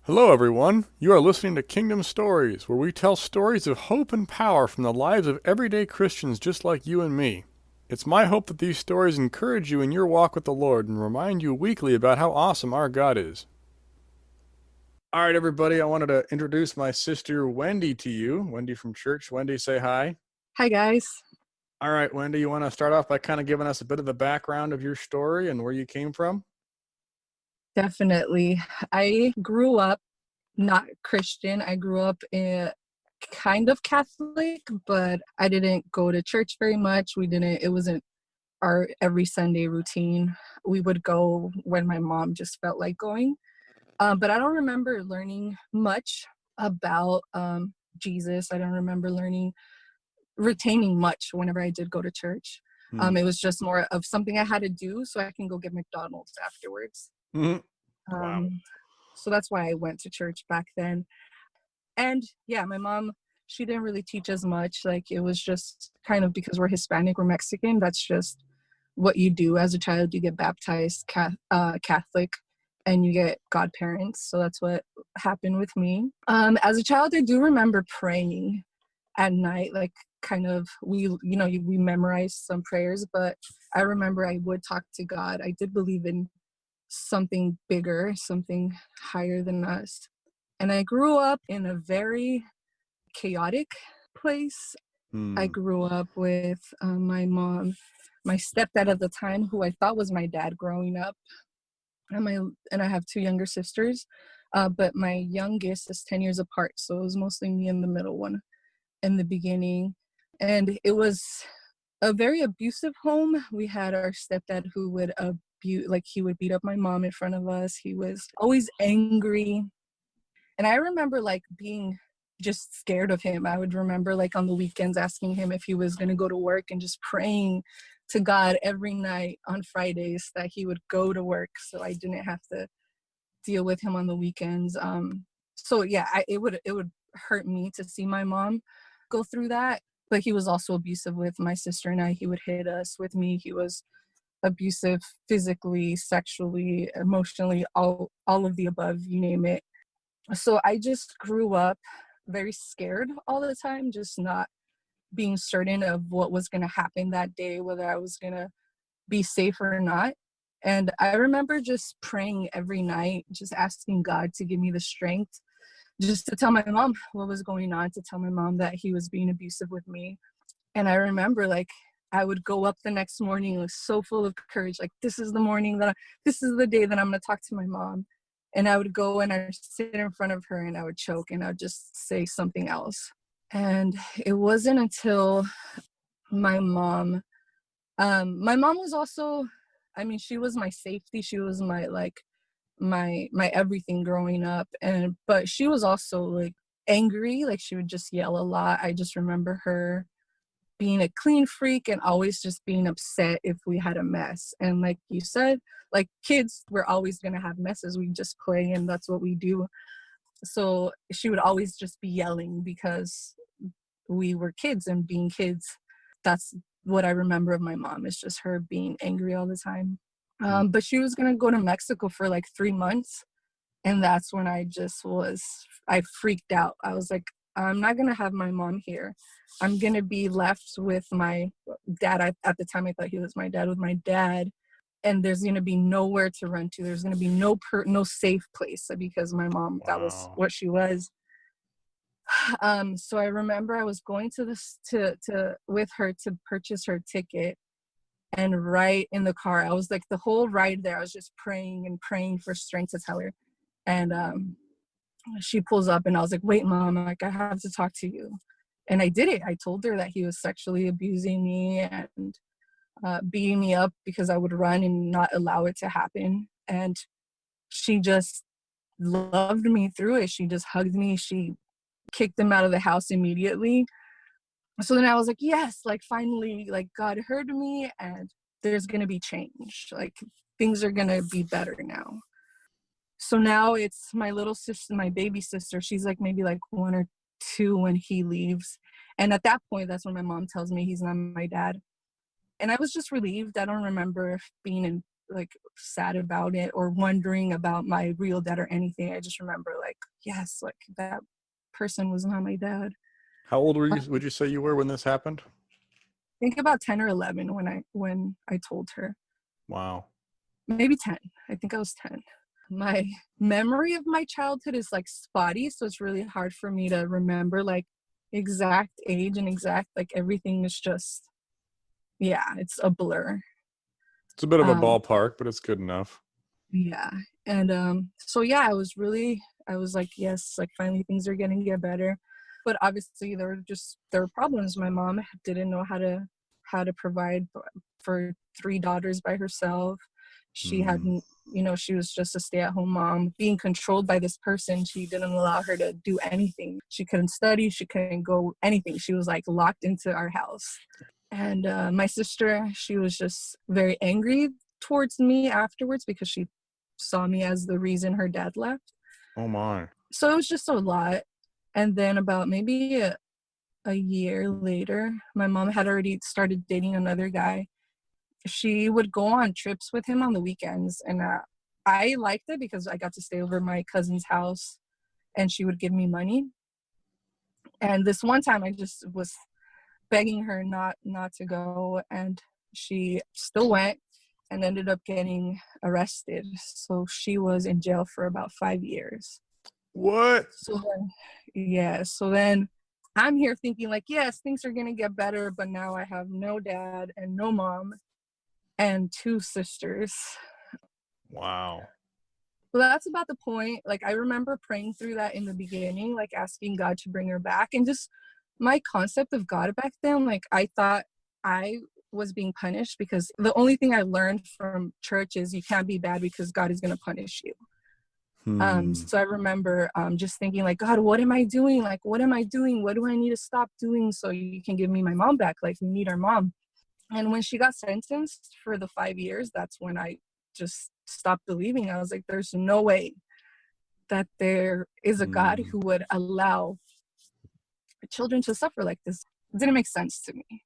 Hello, everyone. You are listening to Kingdom Stories, where we tell stories of hope and power from the lives of everyday Christians just like you and me. It's my hope that these stories encourage you in your walk with the Lord and remind you weekly about how awesome our God is. All right, everybody, I wanted to introduce my sister Wendy to you. Wendy from church. Wendy, say hi. Hi, guys. All right, Wendy, you want to start off by kind of giving us a bit of the background of your story and where you came from? Definitely. I grew up not Christian. I grew up in kind of Catholic, but I didn't go to church very much. It wasn't our every Sunday routine. We would go when my mom just felt like going. But I don't remember learning much about Jesus. I don't remember retaining much whenever I did go to church. Hmm. It was just more of something I had to do so I can go get McDonald's afterwards. Hmm. Wow. Um, so that's why I went to church back then. And yeah, my mom, she didn't really teach us much. Like it was just kind of because we're Hispanic, we're Mexican. That's just what you do as a child. You get baptized Catholic and you get godparents. So that's what happened with me. As a child, I do remember praying at night, like kind of we memorized some prayers, but I remember I would talk to God. I did believe in something bigger, something higher than us. And I grew up in a very chaotic place. I Hmm. grew up with my mom, my stepdad at the time, who I thought was my dad growing up, and I have two younger sisters, but my youngest is 10 years apart, so it was mostly me and the middle one in the beginning. And it was a very abusive home. We had our stepdad who would he would beat up my mom in front of us. He was always angry. And I remember like being just scared of him. I would remember like on the weekends asking him if he was going to go to work and just praying to God every night on Fridays that he would go to work so I didn't have to deal with him on the weekends. So yeah, it would hurt me to see my mom go through that. But he was also abusive with my sister and I. He would hit us. With me, he was abusive physically, sexually, emotionally, all of the above, you name it. So I just grew up very scared all the time, just not being certain of what was going to happen that day, whether I was going to be safe or not. And I remember just praying every night, just asking God to give me the strength, just to tell my mom what was going on, to tell my mom that he was being abusive with me. And I remember like I would go up the next morning like so full of courage, like this is the day that I'm going to talk to my mom. And I would go and I'd sit in front of her and I would choke and I would just say something else. And it wasn't until my mom, my mom was also, I mean, she was my safety. She was my like my everything growing up. And but she was also like angry, like she would just yell a lot. I just remember her being a clean freak and always just being upset if we had a mess. And like you said, like kids, we're always going to have messes. We just play and that's what we do. So she would always just be yelling because we were kids, and being kids, that's what I remember of my mom, is just her being angry all the time. But she was going to go to Mexico for like 3 months. And that's when I freaked out. I was like, I'm not going to have my mom here. I'm going to be left with my dad. At the time, I thought he was my dad, with my dad. And there's going to be nowhere to run to. There's going to be no safe place because my mom, that was Wow. what she was. So I remember I was going to this to with her to purchase her ticket. And right in the car, I was like the whole ride there, I was just praying and praying for strength to tell her. And she pulls up and I was like, wait, mom, like I have to talk to you. And I did it. I told her that he was sexually abusing me and beating me up because I would run and not allow it to happen. And she just loved me through it. She just hugged me. She kicked him out of the house immediately. So then I was like, yes, like finally, like God heard me and there's going to be change. Like things are going to be better now. So now it's my little sister, my baby sister. She's like maybe like 1 or 2 when he leaves. And at that point, that's when my mom tells me he's not my dad. And I was just relieved. I don't remember being in like sad about it or wondering about my real dad or anything. I just remember like, yes, like that person was not my dad. How old were I you, would you say you were when this happened? think about 10 or 11 when I told her. Wow. Maybe 10. I think I was 10. My memory of my childhood is like spotty, so it's really hard for me to remember like exact age and exact like everything is just, yeah, it's a blur. It's a bit of a Um ballpark, but it's good enough. yeah. And so yeah, I was like, yes, like finally things are getting get better. But obviously there were problems. My mom didn't know how to provide for three daughters by herself. She Mm. hadn't, she was just a stay-at-home mom being controlled by this person. She didn't allow her to do anything. She couldn't study, she couldn't go anything. She was like locked into our house. And my sister, she was just very angry towards me afterwards because she saw me as the reason her dad left. Oh my. So it was just a lot. And then about maybe a year later, my mom had already started dating another guy. She would go on trips with him on the weekends. And I liked it because I got to stay over my cousin's house and she would give me money. And this one time I just was begging her not to go. And she still went and ended up getting arrested. So she was in jail for about 5 years. What? So then, yeah, so then I'm here thinking like, yes, things are going to get better, but now I have no dad and no mom and two sisters. Wow. So that's about the point. Like I remember praying through that in the beginning, like asking God to bring her back. And just my concept of God back then, like I thought I was being punished because the only thing I learned from church is you can't be bad because God is going to punish you. Hmm. So I remember just thinking like, God, what am I doing? Like, what am I doing? What do I need to stop doing so you can give me my mom back? Like, we need our mom. And when she got sentenced for the 5 years, that's when I just stopped believing. I was like, there's no way that there is a God Hmm. who would allow children to suffer like this. It didn't make sense to me.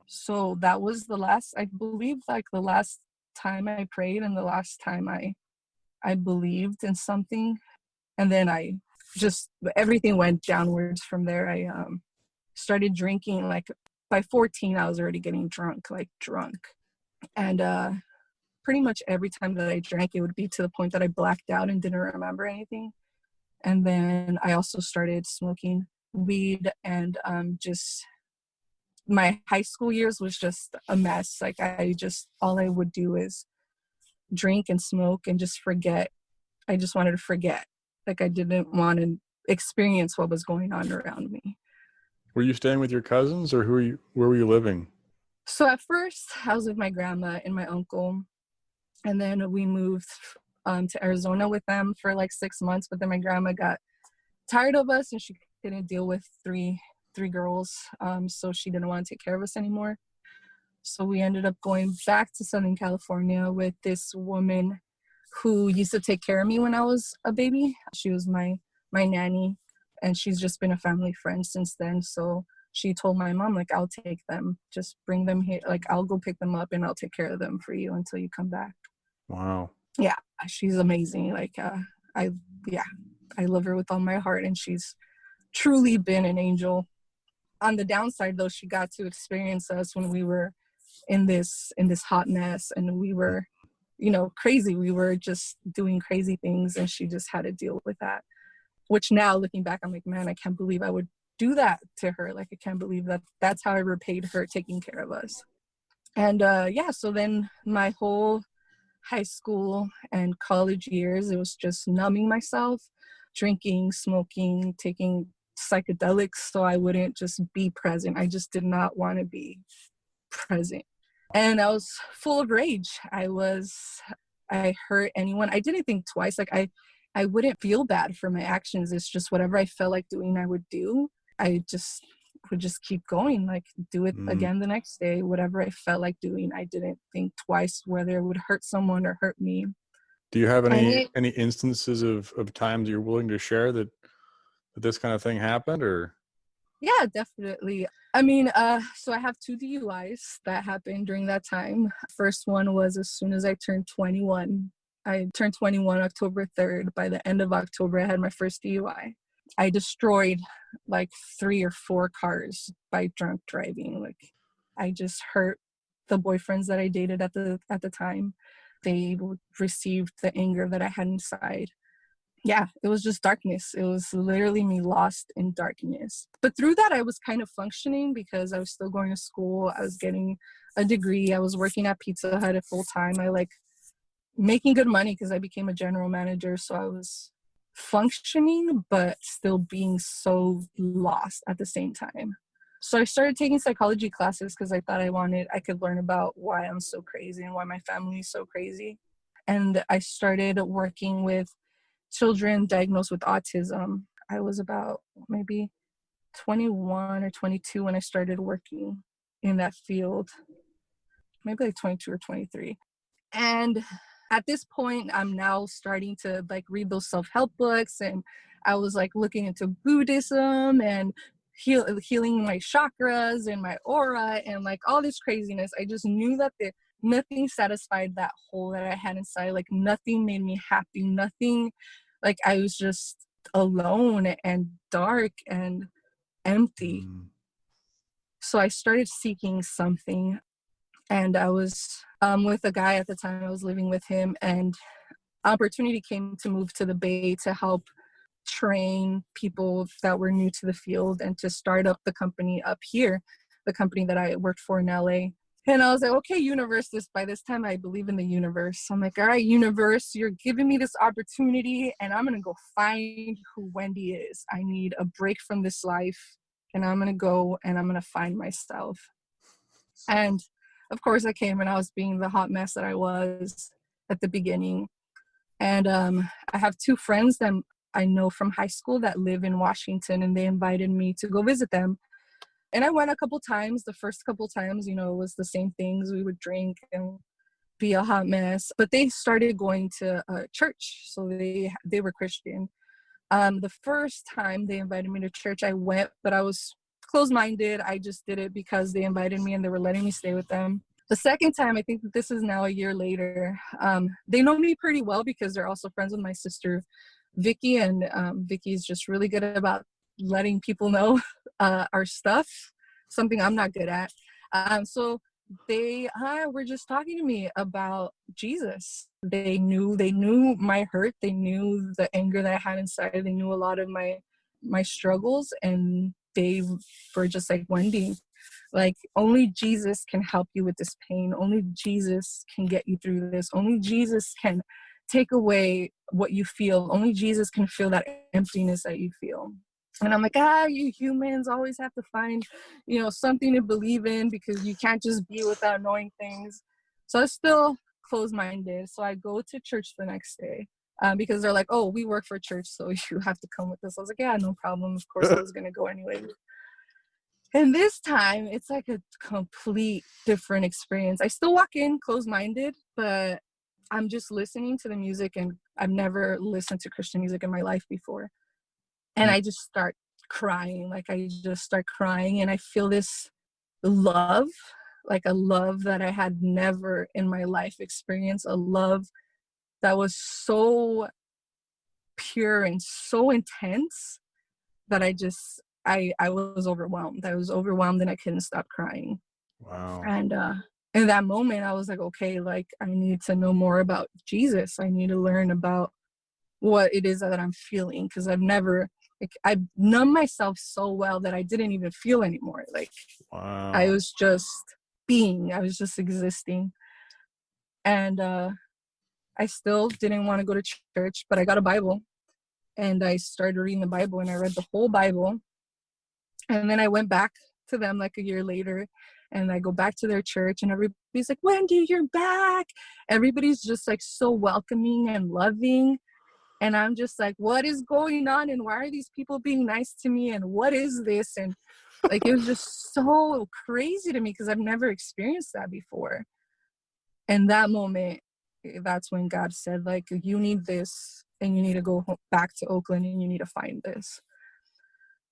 So that was the last, I believe, like the last time I prayed and the last time I believed in something. And then I just, everything went downwards from there. I started drinking. Like by 14, I was already getting drunk, like drunk. And pretty much every time that I drank, it would be to the point that I blacked out and didn't remember anything. And then I also started smoking weed and just my high school years was just a mess. Like all I would do is drink and smoke and just forget. I just wanted to forget. Like I didn't want to experience what was going on around me. Were you staying with your cousins or where were you living? So at first I was with my grandma and my uncle, and then we moved to Arizona with them for like 6 months. But then my grandma got tired of us and she couldn't deal with three girls. So she didn't want to take care of us anymore. So we ended up going back to Southern California with this woman who used to take care of me when I was a baby. She was my nanny, and she's just been a family friend since then. So she told my mom, like, I'll take them, just bring them here. Like, I'll go pick them up and I'll take care of them for you until you come back. Wow. Yeah, she's amazing. Like, I, yeah, I love her with all my heart, and she's truly been an angel. On the downside, though, she got to experience us when we were in this hot mess, and we were, crazy. We were just doing crazy things, and she just had to deal with that. Which now, looking back, I'm like, man, I can't believe I would do that to her. Like, I can't believe that that's how I repaid her taking care of us. And yeah, so then my whole high school and college years, it was just numbing myself, drinking, smoking, taking psychedelics so I wouldn't just be present. I just did not want to be present. And I was full of rage. I hurt anyone. I didn't think twice. Like I wouldn't feel bad for my actions. It's just whatever I felt like doing, I would do. I just would just keep going, like do it Mm. again the next day, whatever I felt like doing. I didn't think twice whether it would hurt someone or hurt me. Do you have And any instances of times you're willing to share that this kind of thing happened or? Yeah, definitely. I mean, so I have two DUIs that happened during that time. First one was as soon as I turned 21. I turned 21 October 3rd. By the end of October, I had my first DUI. I destroyed like 3 or 4 cars by drunk driving. Like, I just hurt the boyfriends that I dated at the time. They received the anger that I had inside. Yeah, it was just darkness. It was literally me lost in darkness. But through that, I was kind of functioning because I was still going to school. I was getting a degree. I was working at Pizza Hut at full time. I like making good money because I became a general manager. So I was functioning, but still being so lost at the same time. So I started taking psychology classes because I thought I could learn about why I'm so crazy and why my family is so crazy. And I started working with children diagnosed with autism. I was about maybe 21 or 22 when I started working in that field, maybe like 22 or 23. And at this point, I'm now starting to like read those self-help books, and I was like looking into Buddhism and healing my chakras and my aura and like all this craziness. I just knew that nothing satisfied that hole that I had inside. Like nothing made me happy. Nothing, like I was just alone and dark and empty. So I started seeking something, and I was with a guy at the time. I was living with him, and opportunity came to move to the Bay to help train people that were new to the field and to start up the company up here, the company that I worked for in LA. And I was like, okay, universe, by this time I believe in the universe. I'm like, all right, universe, you're giving me this opportunity and I'm going to go find who Wendy is. I need a break from this life and I'm going to go and I'm going to find myself. And of course I came and I was being the hot mess that I was at the beginning. And I have 2 friends that I know from high school that live in Washington, and they invited me to go visit them. And I went a couple times. The first couple times, it was the same things. We would drink and be a hot mess. But they started going to church, so they were Christian. The first time they invited me to church, I went, but I was closed-minded. I just did it because they invited me and they were letting me stay with them. The second time, I think that this is now a year later, they know me pretty well because they're also friends with my sister, Vicky, and Vicky's just really good about letting people know our stuff, something I'm not good at. So they were just talking to me about Jesus. They knew my hurt. They knew the anger that I had inside. They knew a lot of my struggles, and they were just like, Wendy, like only Jesus can help you with this pain. Only Jesus can get you through this. Only Jesus can take away what you feel. Only Jesus can feel that emptiness that you feel. And I'm like, you humans always have to find, something to believe in because you can't just be without knowing things. So I was still closed-minded. So I go to church the next day because they're like, oh, we work for church, so you have to come with us. I was like, yeah, no problem. Of course I was going to go anyway. And this time, it's like a complete different experience. I still walk in closed-minded, but I'm just listening to the music, and I've never listened to Christian music in my life before. And I just start crying. Like, I just start crying, and I feel this love, like a love that I had never in my life experienced, a love that was so pure and so intense that I was overwhelmed. I was overwhelmed and I couldn't stop crying. Wow. And in that moment, I was like, okay, like I need to know more about Jesus. I need to learn about what it is that I'm feeling, because I numbed myself so well that I didn't even feel anymore. Like Wow. I was just I was just existing. And I still didn't want to go to church, but I got a Bible and I started reading the Bible, and I read the whole Bible. And then I went back to them like a year later, and I go back to their church, and everybody's like, Wendy, you're back. Everybody's just like so welcoming and loving. And I'm just like, what is going on? And why are these people being nice to me? And what is this? And like, it was just so crazy to me because I've never experienced that before. And that moment, that's when God said, like, you need this, and you need to go back to Oakland, and you need to find this.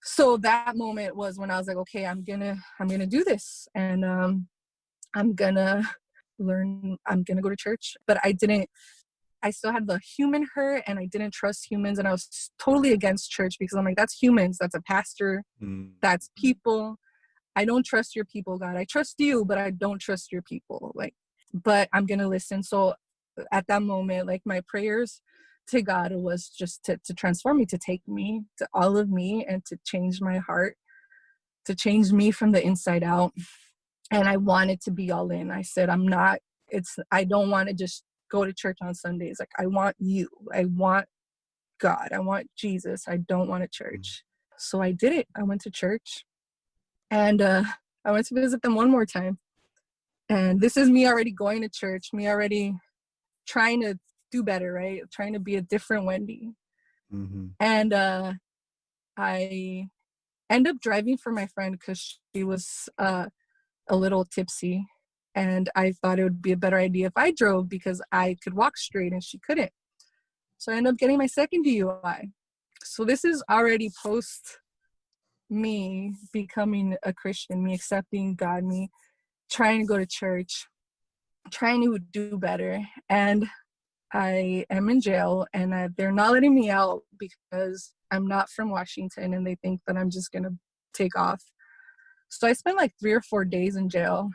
So that moment was when I was like, okay, I'm gonna do this, and I'm gonna I'm gonna go to church. But I still had the human hurt, and I didn't trust humans, and I was totally against church because I'm like, that's humans, that's a pastor, that's people. I don't trust your people, God. I trust you, but I don't trust your people. Like, but I'm gonna listen. So at that moment, like, my prayers to God was just to transform me, to take me, to all of me, and to change my heart, to change me from the inside out. And I wanted to be all in. I said, I don't want to just go to church on Sundays. Like, I want you. I want God. I want Jesus. I don't want a church. So I did it. I went to church, and I went to visit them one more time. And this is me already going to church, me already trying to do better, right? Trying to be a different Wendy. And I end up driving for my friend because she was a little tipsy. And I thought it would be a better idea if I drove because I could walk straight and she couldn't. So I ended up getting my second DUI. So this is already post me becoming a Christian, me accepting God, me trying to go to church, trying to do better. And I am in jail, and they're not letting me out because I'm not from Washington, and they think that I'm just going to take off. So I spent like 3 or 4 days in jail.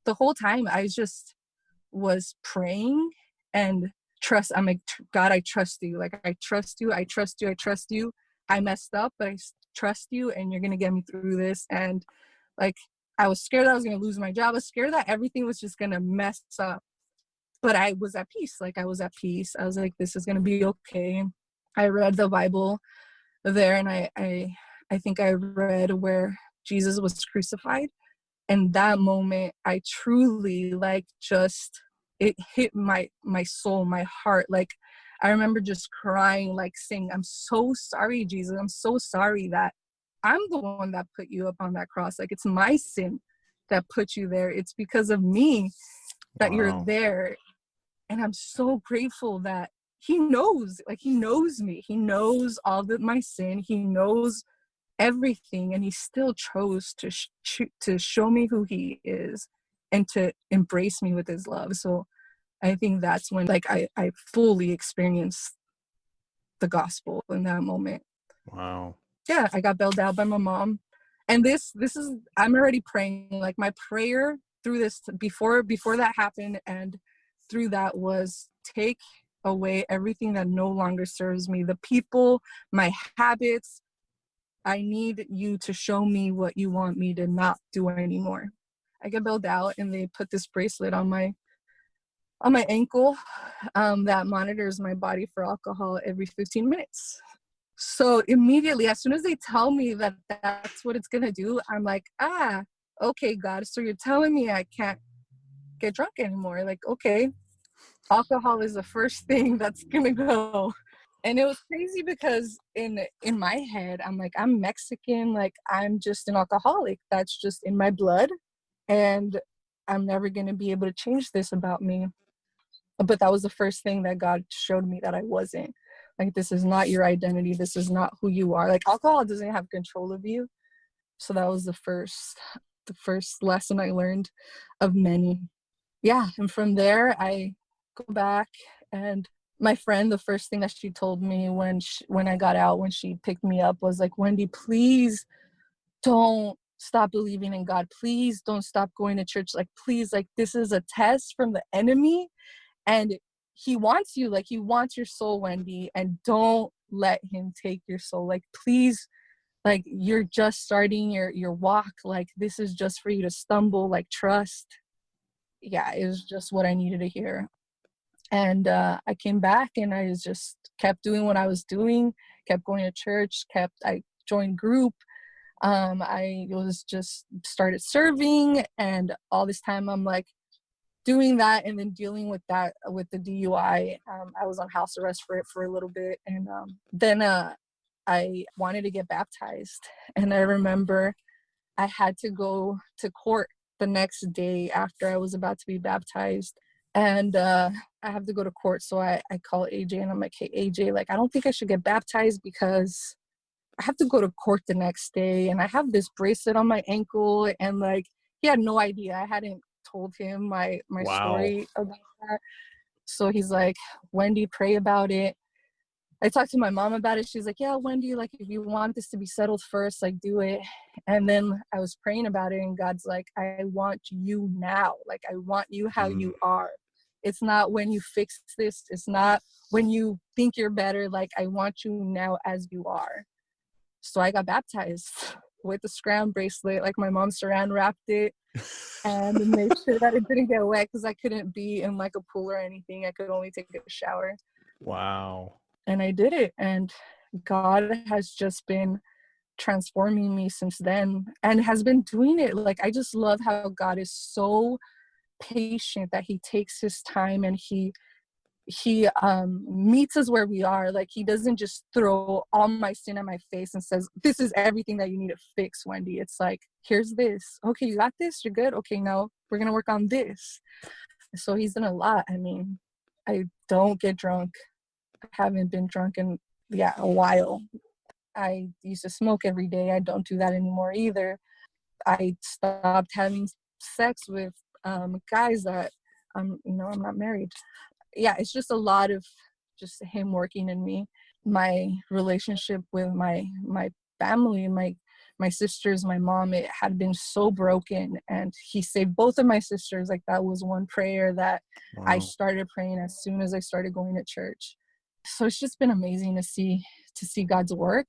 The whole time I just was praying and I'm like, God, I trust you. Like, I trust you. I trust you. I trust you. I messed up, but I trust you, and you're going to get me through this. And like, I was scared that I was going to lose my job. I was scared that everything was just going to mess up. But I was at peace. Like, I was at peace. I was like, this is going to be okay. I read the Bible there, and I think I read where Jesus was crucified. And that moment, I truly, like, just, it hit my soul, my heart. Like, I remember just crying, like, saying, I'm so sorry, Jesus. I'm so sorry that I'm the one that put you up on that cross. Like, it's my sin that put you there. It's because of me that you're there. And I'm so grateful that he knows, like, he knows me. He knows all of my sin. He knows everything. And he still chose to show me who he is and to embrace me with his love. So I think that's when, like, I fully experienced the gospel in that moment. Wow. Yeah, I got bailed out by my mom. And this is, I'm already praying. Like, my prayer through this, before that happened, and through that, was, take away everything that no longer serves me, the people, my habits. I need you to show me what you want me to not do anymore. I get bailed out, and they put this bracelet on my ankle that monitors my body for alcohol every 15 minutes. So immediately, as soon as they tell me that that's what it's gonna do, I'm like, okay, God, so you're telling me I can't get drunk anymore. Like, okay, alcohol is the first thing that's gonna go. And it was crazy because in my head, I'm like, I'm Mexican, like, I'm just an alcoholic. That's just in my blood, and I'm never gonna be able to change this about me. But that was the first thing that God showed me, that I wasn't. Like, this is not your identity. This is not who you are. Like, alcohol doesn't have control of you. So that was the first lesson I learned of many. Yeah, and from there, I go back, and my friend, the first thing that she told me when I got out, when she picked me up, was like, Wendy, please don't stop believing in God. Please don't stop going to church. Like, please, like, this is a test from the enemy, and he wants you, like, he wants your soul, Wendy, and don't let him take your soul. Like, please, like, you're just starting your walk. Like, this is just for you to stumble, like, trust. Yeah, it was just what I needed to hear. And I came back, and I just kept doing what I was doing, kept going to church, I joined group. I was just started serving, and all this time I'm like doing that, and then dealing with that, with the DUI. I was on house arrest for it for a little bit, and then I wanted to get baptized. And I remember I had to go to court the next day after I was about to be baptized. And I have to go to court. So I call AJ, and I'm like, hey, AJ, like, I don't think I should get baptized because I have to go to court the next day, and I have this bracelet on my ankle, and like he had no idea. I hadn't told him my Wow. story about that. So he's like, Wendy, pray about it. I talked to my mom about it. She's like, yeah, Wendy, like if you want this to be settled first, like do it. And then I was praying about it, and God's like, I want you now. Like I want you how Mm. you are. It's not when you fix this. It's not when you think you're better. Like I want you now as you are. So I got baptized with the scram bracelet. Like my mom saran wrapped it and made sure that it didn't get wet because I couldn't be in like a pool or anything. I could only take a shower. Wow. And I did it. And God has just been transforming me since then and has been doing it. Like I just love how God is so patient that he takes his time and he meets us where we are. Like he doesn't just throw all my sin at my face and says, this is everything that you need to fix, Wendy. It's like, here's this. Okay, you got this, you're good. Okay, now we're gonna work on this. So he's done a lot. I mean, I don't get drunk. I haven't been drunk in a while. I used to smoke every day. I don't do that anymore either. I stopped having sex with guys that I'm not married. Yeah, it's just a lot of just him working in me. My relationship with my family, my sisters, my mom, it had been so broken, and he saved both of my sisters. Like that was one prayer that I Wow. started praying as soon as I started going to church. So it's just been amazing to see God's work,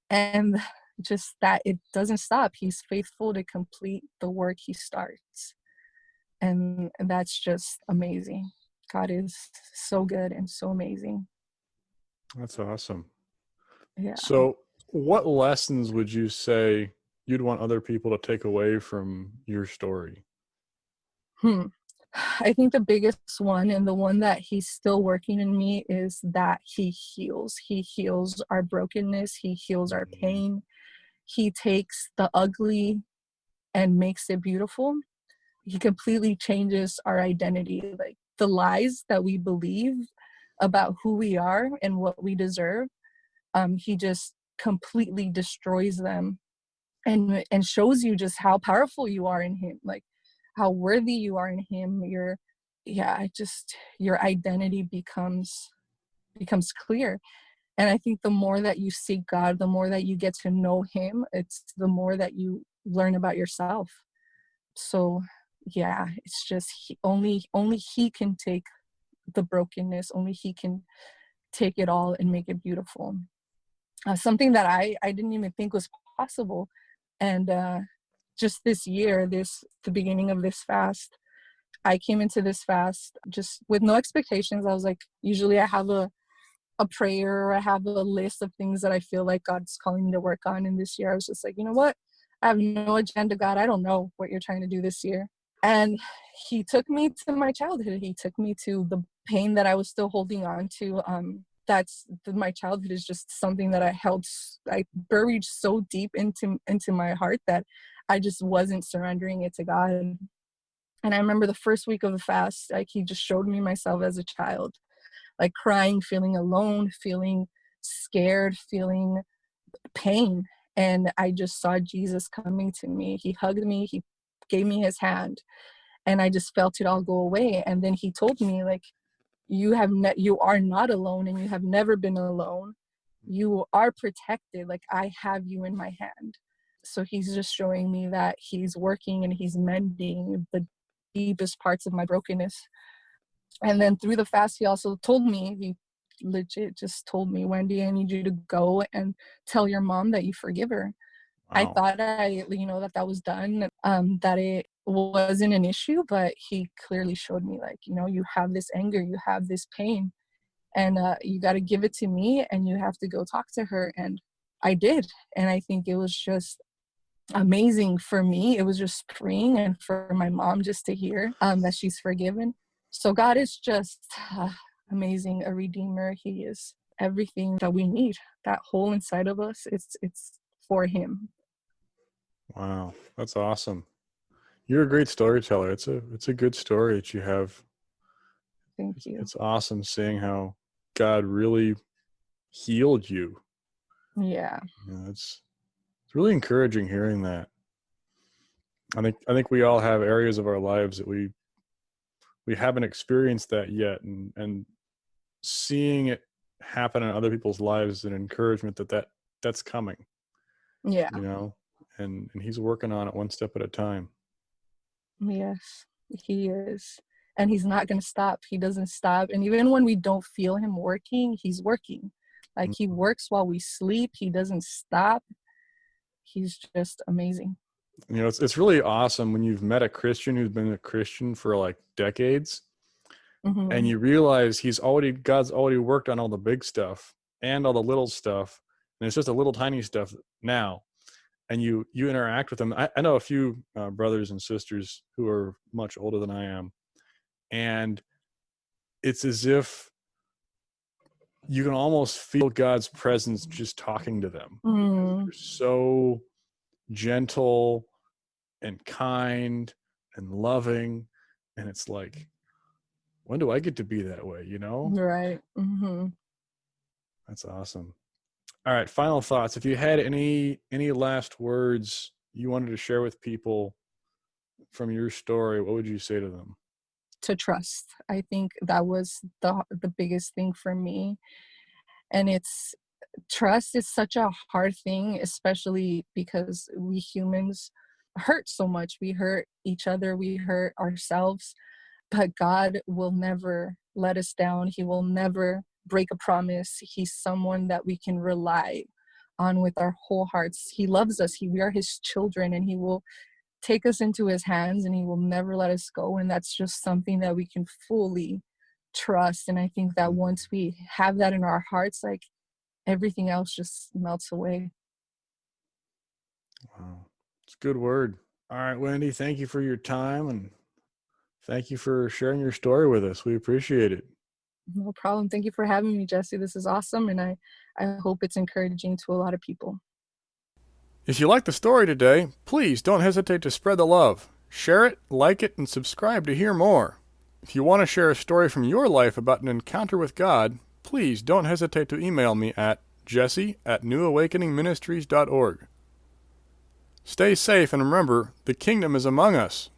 and just that it doesn't stop. He's faithful to complete the work he starts, and that's just amazing. God is so good and so amazing. That's awesome. Yeah. So, what lessons would you say you'd want other people to take away from your story? Hmm. I think the biggest one, and the one that he's still working in me, is that he heals. He heals our brokenness. He heals our Mm. pain. He takes the ugly and makes it beautiful. He completely changes our identity. Like the lies that we believe about who we are and what we deserve, he just completely destroys them and shows you just how powerful you are in him, like how worthy you are in him. Your identity becomes clear. And I think the more that you seek God, the more that you get to know him, it's the more that you learn about yourself. So yeah, it's just only he can take the brokenness. Only he can take it all and make it beautiful. Something that I didn't even think was possible. And just this year, the beginning of this fast, I came into this fast just with no expectations. I was like, usually I have a prayer, or I have a list of things that I feel like God's calling me to work on. And this year I was just like, you know what? I have no agenda, God. I don't know what you're trying to do this year. And he took me to my childhood. He took me to the pain that I was still holding on to. My childhood is just something that I buried so deep into my heart that I just wasn't surrendering it to God. And I remember the first week of the fast, like he just showed me myself as a child, like crying, feeling alone, feeling scared, feeling pain. And I just saw Jesus coming to me. He hugged me, he gave me his hand, and I just felt it all go away. And then he told me, like, you are not alone, and you have never been alone. You are protected. Like I have you in my hand. So he's just showing me that he's working and he's mending the deepest parts of my brokenness. And then through the fast, he also told me, he legit just told me, Wendy, I need you to go and tell your mom that you forgive her. I Wow. thought that was done, that it wasn't an issue, but he clearly showed me, like, you have this anger, you have this pain, and you got to give it to me, and you have to go talk to her. And I did. And I think it was just amazing for me. It was just freeing, and for my mom just to hear that she's forgiven. So God is just amazing, a redeemer. He is everything that we need. That hole inside of us, it's for him. Wow. That's awesome. You're a great storyteller. It's a good story that you have. Thank you. It's awesome seeing how God really healed you Yeah. It's really encouraging hearing that. I think we all have areas of our lives that we haven't experienced that yet, and seeing it happen in other people's lives is an encouragement that's coming, Yeah. and he's working on it one step at a time. Yes, he is. And he's not going to stop. He doesn't stop. And even when we don't feel him working, he's working. Like he works while we sleep. He doesn't stop. He's just amazing. It's really awesome when you've met a Christian who's been a Christian for like decades, and you realize God's already worked on all the big stuff and all the little stuff, and it's just a little tiny stuff now. And you interact with them. I know a few brothers and sisters who are much older than I am, and it's as if you can almost feel God's presence just talking to them. They're so gentle and kind and loving, and it's like, when do I get to be that way? Right. That's awesome. All right, final thoughts. If you had any last words you wanted to share with people from your story, what would you say to them? To trust. I think that was the biggest thing for me. And trust is such a hard thing, especially because we humans hurt so much. We hurt each other, we hurt ourselves, but God will never let us down. He will never break a promise. He's someone that we can rely on with our whole hearts. He loves us. We are his children, and he will take us into his hands, and he will never let us go. And that's just something that we can fully trust. And I think that once we have that in our hearts, like, everything else just melts away. Wow. It's a good word. All right, Wendy, thank you for your time, and thank you for sharing your story with us. We appreciate it. No problem. Thank you for having me, Jesse. This is awesome, and I hope it's encouraging to a lot of people. If you liked the story today, please don't hesitate to spread the love. Share it, like it, and subscribe to hear more. If you want to share a story from your life about an encounter with God, please don't hesitate to email me at jesse@newawakeningministries.org. Stay safe, and remember, the kingdom is among us.